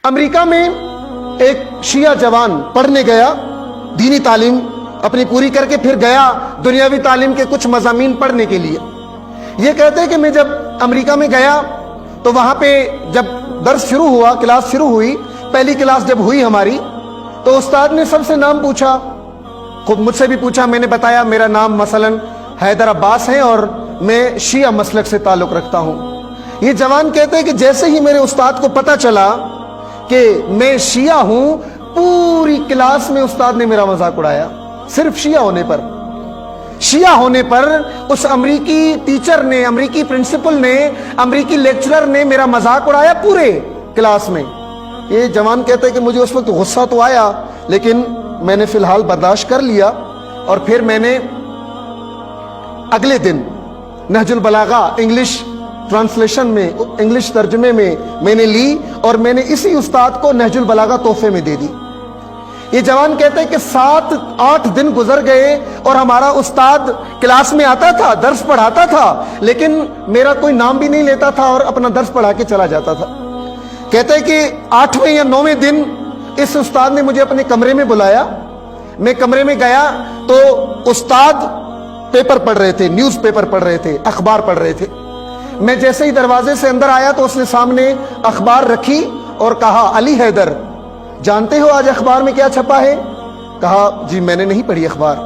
امریکہ میں ایک شیعہ جوان پڑھنے گیا، دینی تعلیم اپنی پوری کر کے پھر گیا دنیاوی تعلیم کے کچھ مضامین پڑھنے کے لیے۔ یہ کہتے ہیں کہ میں جب امریکہ میں گیا تو وہاں پہ جب درس شروع ہوا، کلاس شروع ہوئی، پہلی کلاس جب ہوئی ہماری، تو استاد نے سب سے نام پوچھا، خود مجھ سے بھی پوچھا، میں نے بتایا میرا نام مثلا حیدر عباس ہے اور میں شیعہ مسلک سے تعلق رکھتا ہوں۔ یہ جوان کہتے ہیں کہ جیسے ہی میرے استاد کو پتہ چلا کہ میں شیعہ ہوں، پوری کلاس میں استاد نے میرا مذاق اڑایا، صرف شیعہ ہونے پر اس امریکی ٹیچر نے، امریکی پرنسپل نے، امریکی لیکچرر نے میرا مذاق اڑایا پورے کلاس میں۔ یہ جوان کہتے ہیں کہ مجھے اس وقت غصہ تو آیا، لیکن میں نے فی الحال برداشت کر لیا، اور پھر میں نے اگلے دن نہج البلاغہ انگلش ٹرانسلیشن میں، انگلش ترجمے میں نے لی، اور میں نے اسی استاد کو نہج البلاغہ تحفے میں دے دی۔ یہ جوان کہتے ہیں کہ 7-8 دن گزر گئے اور ہمارا استاد کلاس میں آتا تھا، درس پڑھاتا تھا، لیکن میرا کوئی نام بھی نہیں لیتا تھا اور اپنا درس پڑھا کے چلا جاتا تھا۔ کہتے ہیں کہ 8ویں یا 9ویں دن اس استاد نے مجھے اپنے کمرے میں بلایا۔ میں کمرے میں گیا تو استاد پیپر پڑھ رہے تھے، نیوز پیپر پڑھ رہے تھے، اخبار پڑھ رہے تھے۔ میں جیسے ہی دروازے سے اندر آیا تو اس نے سامنے اخبار رکھی اور کہا، علی حیدر، جانتے ہو آج اخبار میں کیا چھپا ہے؟ کہا جی میں نے نہیں پڑھی اخبار۔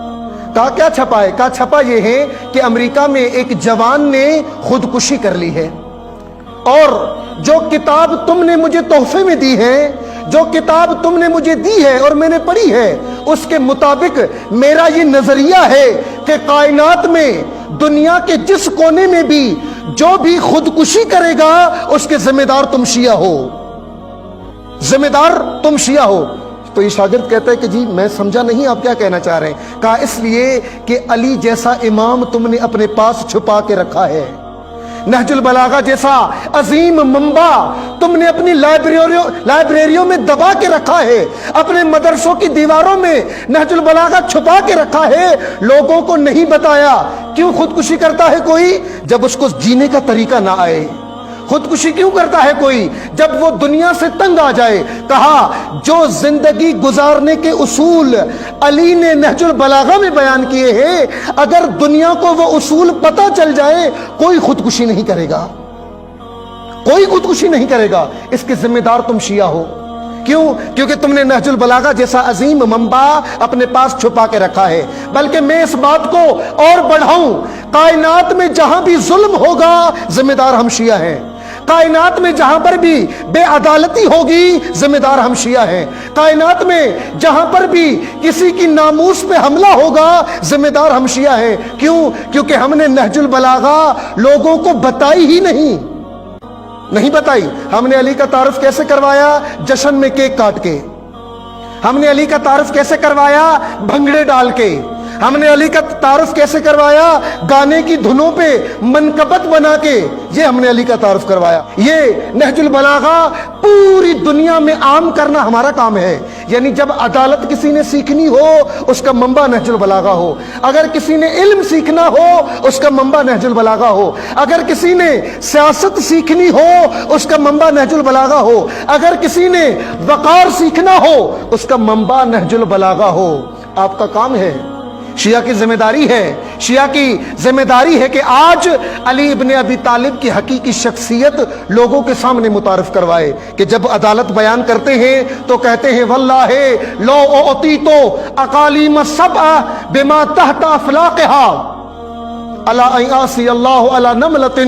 کہا کیا چھپا ہے؟ کہا چھپا یہ ہے کہ امریکہ میں ایک جوان نے خودکشی کر لی ہے، اور جو کتاب تم نے مجھے تحفے میں دی ہے، جو کتاب تم نے مجھے دی ہے اور میں نے پڑھی ہے، اس کے مطابق میرا یہ نظریہ ہے کہ کائنات میں دنیا کے جس کونے میں بھی جو بھی خودکشی کرے گا اس کے ذمہ دار تم شیعہ ہو، ذمہ دار تم شیعہ ہو۔ تو یہ شاگرد کہتا ہے کہ جی میں سمجھا نہیں آپ کیا کہنا چاہ رہے ہیں۔ کہا اس لیے کہ علی جیسا امام تم نے اپنے پاس چھپا کے رکھا ہے، نہج البلاغہ جیسا عظیم منبع تم نے اپنی لائبریریوں میں دبا کے رکھا ہے، اپنے مدرسوں کی دیواروں میں نہج البلاغہ چھپا کے رکھا ہے، لوگوں کو نہیں بتایا۔ کیوں خودکشی کرتا ہے کوئی؟ جب اس کو جینے کا طریقہ نہ آئے۔ خودکشی کیوں کرتا ہے کوئی؟ جب وہ دنیا سے تنگ آ جائے۔ کہا جو زندگی گزارنے کے اصول علی نے نہج البلاغہ میں بیان کیے ہیں، اگر دنیا کو وہ اصول پتہ چل جائے، کوئی خودکشی نہیں کرے گا، کوئی خودکشی نہیں کرے گا، اس کے ذمہ دار تم شیعہ ہو۔ کیوں؟ کیونکہ تم نے نہج البلاغہ جیسا عظیم منبع اپنے پاس چھپا کے رکھا ہے۔ بلکہ میں اس بات کو اور بڑھاؤں، کائنات میں جہاں بھی ظلم ہوگا ذمہ دار ہم شیعہ ہیں، کائنات میں جہاں پر بھی بے عدالتی ہوگی ذمہ دار ہم شیعہ ہیں، کائنات میں جہاں پر بھی کسی کی ناموس پہ حملہ ہوگا ذمہ دار ہم شیعہ ہیں۔ کیوں؟ کیونکہ ہم نے نہج البلاغہ لوگوں کو بتائی ہی نہیں بتائی۔ ہم نے علی کا تعارف کیسے کروایا؟ جشن میں کیک کاٹ کے۔ ہم نے علی کا تعارف کیسے کروایا؟ بھنگڑے ڈال کے۔ ہم نے علی کا تعارف کیسے کروایا؟ گانے کی دھنوں پہ منقبت بنا کے۔ یہ ہم نے علی کا تعارف کروایا۔ یہ نہج البلاغہ پوری دنیا میں عام کرنا ہمارا کام ہے۔ یعنی جب عدالت کسی نے سیکھنی ہو اس کا منبع نہج البلاغہ ہو، اگر کسی نے علم سیکھنا ہو اس کا منبع نہج البلاغہ ہو، اگر کسی نے سیاست سیکھنی ہو اس کا منبع نہج البلاغہ ہو، اگر کسی نے وقار سیکھنا ہو اس کا منبع نہج البلاغہ ہو۔ آپ کا کام ہے، شیعہ کی ذمہ داری ہے، شیعہ کی ذمہ داری ہے کہ آج علی ابن ابی طالب کی حقیقی شخصیت لوگوں کے سامنے متعارف کروائے، کہ جب عدالت بیان کرتے ہیں تو کہتے ہیں واللہ لو اعطیت اقالیم السبع بما تحت افلاقها الا ان اعصی اللہ علی نملۃ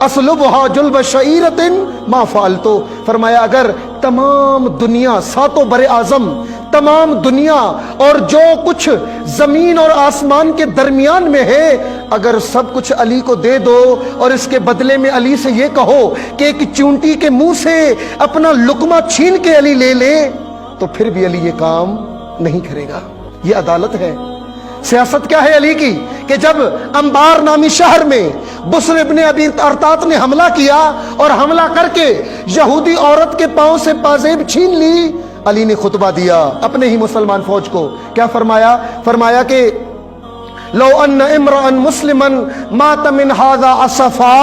اسلبها جلب شعیرۃ ما فعلت۔ فرمایا اگر تمام دنیا، ساتوں بر اعظم، تمام دنیا اور جو کچھ زمین اور آسمان کے درمیان میں ہے، اگر سب کچھ علی کو دے دو اور اس کے بدلے میں علی سے یہ کہو کہ ایک چونٹی کے منہ سے اپنا لقمہ چھین کے علی لے لے، تو پھر بھی علی یہ کام نہیں کرے گا۔ یہ عدالت ہے۔ سیاست کیا ہے علی کی؟ کہ جب انبار نامی شہر میں بسر ابن ابی ارطاط نے حملہ کیا اور حملہ کر کے یہودی عورت کے پاؤں سے پازیب چھین لی، علی نے خطبہ دیا اپنے ہی مسلمان فوج کو۔ کیا فرمایا؟ فرمایا کہ لو ان امرا مسلما مات من هذا اسفا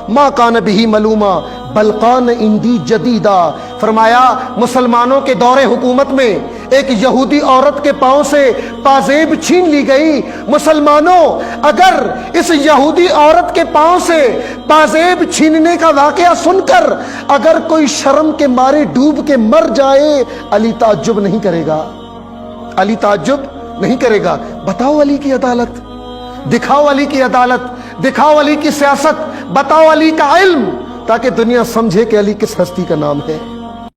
ما كان به ملوما، بلقان اندی جدیدہ، فرمایا مسلمانوں کے دور حکومت میں ایک یہودی عورت کے پاؤں سے پازیب چھین لی گئی۔ مسلمانوں، اگر اس یہودی عورت کے پاؤں سے پازیب چھیننے کا واقعہ سن کر اگر کوئی شرم کے مارے ڈوب کے مر جائے، علی تعجب نہیں کرے گا، علی تعجب نہیں کرے گا۔ بتاؤ علی کی عدالت، دکھاؤ علی کی عدالت، دکھاؤ علی کی سیاست، بتاؤ علی کا علم، تاکہ دنیا سمجھے کہ علی کس ہستی کا نام ہے۔